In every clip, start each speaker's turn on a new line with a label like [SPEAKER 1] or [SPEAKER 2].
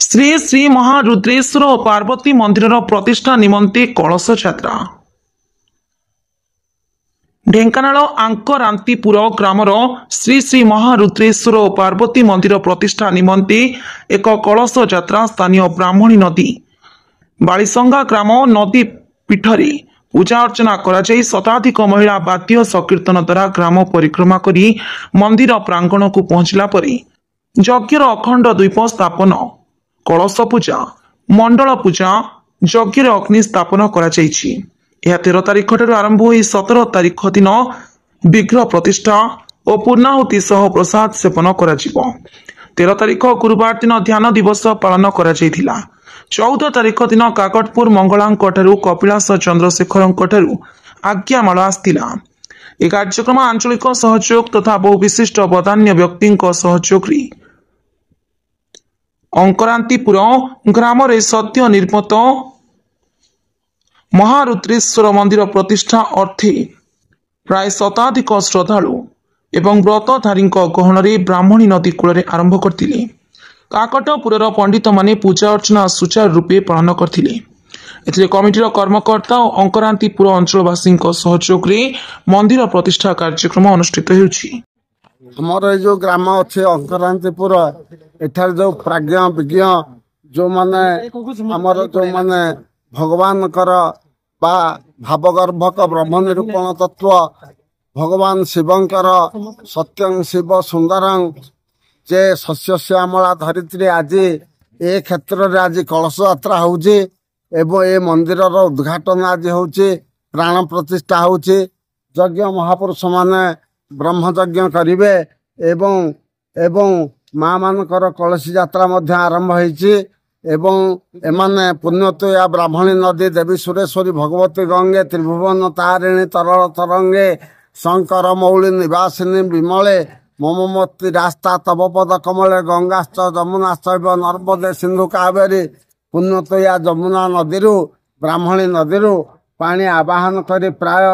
[SPEAKER 1] श्री श्री महारुद्रेश्वर और पार्वती मंदिर प्रतिष्ठा निमंते कलश यात्रा। ढेंकानाल आंकरांतीपुर ग्रामर श्री श्री महारुद्रेश्वर और पार्वती मंदिर प्रतिष्ठा निमंते एक कलश यात्रा स्थानीय ब्राह्मणी नदी बालीसंगा ग्राम नदी पीठरे पूजा अर्चना कराई शताधिक महिला वाद्य संकीर्तन द्वारा ग्राम परिक्रमा करी मंदिर प्रांगण को पहुंचला परी यज्ञर अखंड द्वीप स्थापन कलश पूजा मंडल पूजा यज्ञ अग्नि स्थापन करा 13 तारिख ठारू आरंभ हो 17 तारिख दिन विग्रह प्रतिष्ठा और पूर्णाहुति सह प्रसाद सेवन करा 13 तारिख गुरुवार दिन ध्यान दिवस पालन करा 14 तारिख दिन काकटपुर मंगलांक ठारू कपिलास चंद्रशेखर ठारू आज्ञामाल आसतिला। यह कार्यक्रम आंचलिक सहयोग तथा बहु विशिष्ट बदान्य व्यक्ति सहयोग अंकरांतीपुर ग्राम सद्य निर्मित महारुद्रेश्वर मंदिर प्रतिष्ठा अर्थे प्राय शताधिक श्रद्धालु एवं व्रतधारी गहन ब्राह्मणी नदी कूल आरंभ करते काकटपुर पंडित माने पूजा अर्चना सुचारू रूपे पालन करते। कमिटीर कर्मकर्ता और अंकरांतीपुर अंचलवासी सहयोग मंदिर प्रतिष्ठा कार्यक्रम अनुष्ठित
[SPEAKER 2] होमर जो ग्राम अच्छे अंकरांतीपुर एठार जो प्राज्ञ विज्ञ जो माने आमर जो माने भगवान कर बा भावगर्भक ब्रह्म निरूपण तत्व भगवान शिवंकर सत्यं शिव सुंदरं जे शस्य श्यामला धरित्री आज ए क्षेत्र रे आज कलश यात्रा होउचे एवं ए मंदिर उद्घाटन आज होउचे प्राण प्रतिष्ठा होउचे यज्ञ महापुरुष माने ब्रह्म यज्ञ करिवे एवं एवं माँ मानकर कलश यात्रा मध्य आरंभ होइचे एवं एमाने पुण्यतया ब्राह्मणी नदी देवी सुरेश्वरी भगवती गंगे त्रिभुवन तारिणी तरल तरंगे शंकर मौली निवासिनी विमले मममती रास्ता तव पद कमले गंगाश्च जमुनाश्च नर्मदे सिंधु कावेरी पुण्यतया जमुना नदी ब्राह्मणी नदी पानी आवाहन कर प्राय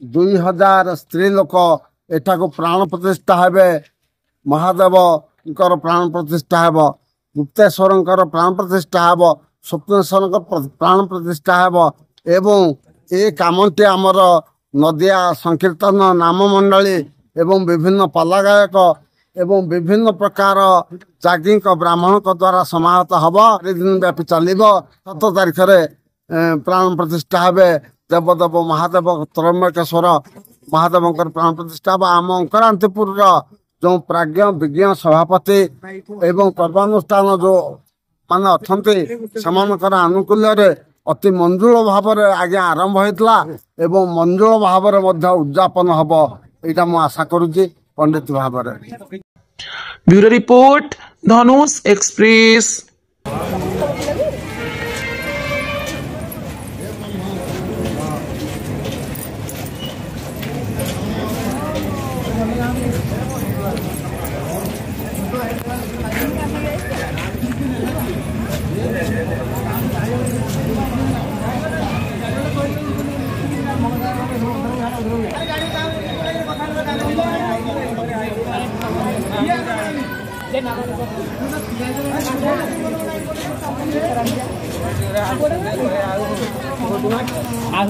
[SPEAKER 2] 2000 स्त्री लोक एटा को प्राण प्रतिष्ठा हेबे महादेव प्राण प्रतिष्ठा हेब गुप्तेश्वर प्राण प्रतिष्ठा हेब स्वप्नेश्वर प्राण प्रतिष्ठा हेब एवं ए कामटी आमर नदिया संकीर्तन नाम मंडली एवं विभिन्न पाला गायक एवं विभिन्न प्रकार जागी ब्राह्मण द्वारा समाहत हम दिन व्यापी चलो 7 तारिख प्राण प्रतिष्ठा हेबे देवदेव महादेव त्रयंबकेश्वर महादेव प्राण प्रतिष्ठा आम अंकरांतीपुर जो प्राज्ञ विज्ञ सभापति एवं पर्वानुष्ठान जो मान अच्छा आनुकूल्य अति मंजुल भाव आगे आरंभ होता एवं मंजुल भाव उद्यापन हम यहाँ मुझे आशा करुच्ची पंडित भाव।
[SPEAKER 1] ब्यूरो रिपोर्ट धनुष एक्सप्रेस।
[SPEAKER 3] आग